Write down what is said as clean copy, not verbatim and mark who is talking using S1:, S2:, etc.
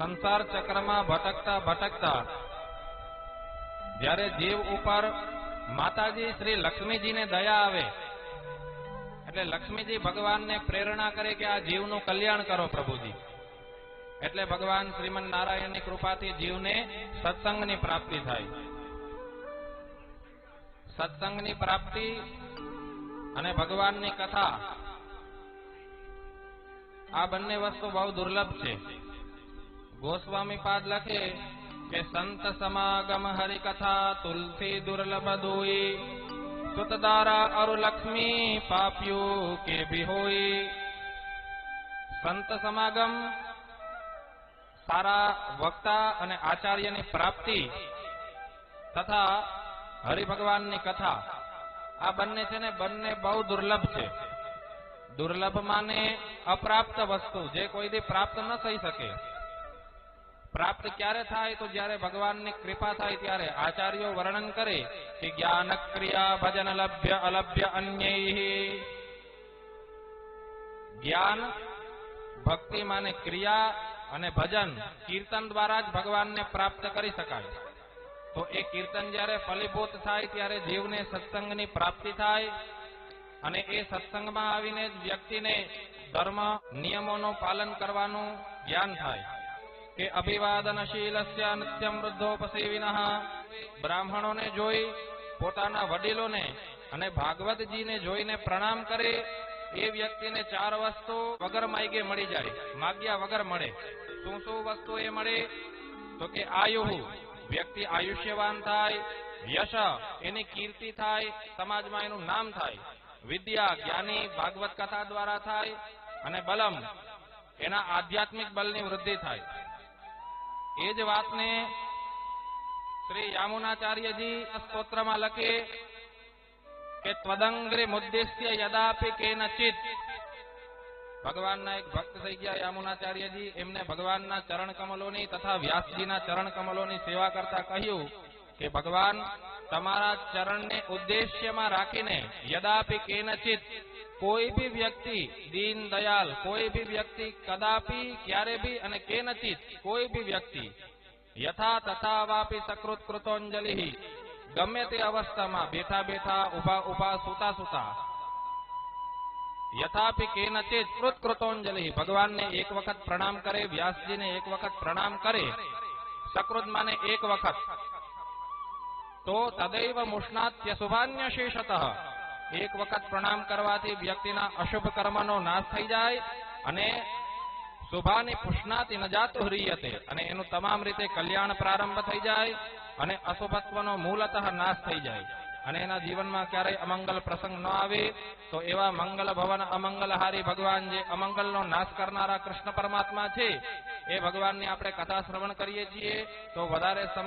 S1: સંસાર ચક્રમાં ભટકતા ભટકતા જ્યારે જીવ ઉપર માતાજી શ્રી લક્ષ્મીજીને દયા આવે એટલે લક્ષ્મીજી ભગવાનને પ્રેરણા કરે કે આ જીવનું કલ્યાણ કરો પ્રભુજી. એટલે ભગવાન શ્રીમન નારાયણની કૃપાથી જીવને સત્સંગની પ્રાપ્તિ થાય. સત્સંગની પ્રાપ્તિ અને ભગવાનની કથા આ બંને વસ્તુ બહુ દુર્લભ છે. ગોસ્વામી પાદ લખે કે સંત સમાગમ હરિકથા તુલસી દુર્લભ દોઈ સુતદારા અરુ લક્ષ્મી પાપ્યું કે બિહોઈ. સંત સમાગમ સારા વક્તા અને આચાર્યની પ્રાપ્તિ તથા હરિભગવાનની કથા આ બંને છે ને બંને બહુ દુર્લભ છે. દુર્લભ માને અપ્રાપ્ત વસ્તુ, જે કોઈથી પ્રાપ્ત ન થઈ શકે. પ્રાપ્ત ક્યારે થાય તો જ્યારે ભગવાનની કૃપા થાય ત્યારે. આચાર્યો વર્ણન કરે કે જ્ઞાન ક્રિયા ભજન લભ્ય અલભ્ય અન્યૈ. જ્ઞાન ભક્તિ માને ક્રિયા અને ભજન કીર્તન દ્વારા જ ભગવાનને પ્રાપ્ત કરી શકાય. તો એ કીર્તન જ્યારે ફલીભૂત થાય ત્યારે જીવને સત્સંગની પ્રાપ્તિ થાય અને એ સત્સંગમાં આવીને જ વ્યક્તિને ધર્મ નિયમોનું પાલન કરવાનું જ્ઞાન થાય. કે અભિવાદનશીલસ્ય નિત્યમ વૃદ્ધોપસેવિનઃ. બ્રાહ્મણોને જોઈ, પોતાના વડીલોને અને ભાગવતજીને જોઈને પ્રણામ કરે એ વ્યક્તિને ચાર વસ્તુ વગર માગે મળી જાય, માગ્યા વગર મળે. શું શું વસ્તુ એ મળે તો કે આયુ, વ્યક્તિ આયુષ્યવાન થાય. યશ, એની કીર્તિ થાય, સમાજમાં એનું નામ થાય. વિદ્યા, જ્ઞાની ભાગવત કથા દ્વારા થાય. અને બલમ, એના આધ્યાત્મિક બલની વૃદ્ધિ થાય. એ જ વાતને શ્રી યામુનાચાર્યજી સ્તોત્રમાં લખે કે ત્વદંગ્રી મુદ્દિશ્ય યદાપી કેનચિત. ભગવાનના એક ભક્ત થઈ ગયા યામુનાચાર્યજી. એમને ભગવાનના ચરણ કમલોની તથા વ્યાસજીના ચરણ કમલોની સેવા કરતા કહ્યું કે ભગવાન, તમારા ચરણને ઉદ્દેશ્યમાં રાખીને યદાપી કેનચિત, કોઈ ભી વ્યક્તિ દીન દયાલ, કોઈ ભી વ્યક્તિ કદાપી, ક્યારે ભી, અને કેનચિત કોઈ ભી વ્યક્તિ યથા તથા વાપી સકૃત કૃતોંજલિ, ગમે તે અવસ્થામાં, બેઠા બેઠા, ઉભા ઉભા, સુતા સુતા, યથાપી કેનચિત કૃત કૃતોંજલિ, ભગવાનને એક વખત પ્રણામ કરે, વ્યાસજીને એક વખત પ્રણામ કરે, સકૃત માને એક વખત, તો તદૈવ મુષ્ણાત્ય શુભાન્ય શેષતઃ. એક વખત પ્રણામ કરવાથી વ્યક્તિના અશુભ કર્મનો નાશ થઈ જાય અને શુભાની પુષ્ણાતિ ન જાતુ હ્રિયતે, અને એનું તમામ રીતે કલ્યાણ પ્રારંભ થઈ જાય અને અશુભત્વનો મૂલતઃ નાશ થઈ જાય અને એના જીવનમાં ક્યારેય અમંગલ પ્રસંગ ન આવે. તો એવા મંગલ ભવન અમંગલહારી ભગવાન, જે અમંગલનો નાશ કરનારા કૃષ્ણ પરમાત્મા છે, એ ભગવાનની આપણે કથા શ્રવણ કરીએ છીએ તો વધારે સમય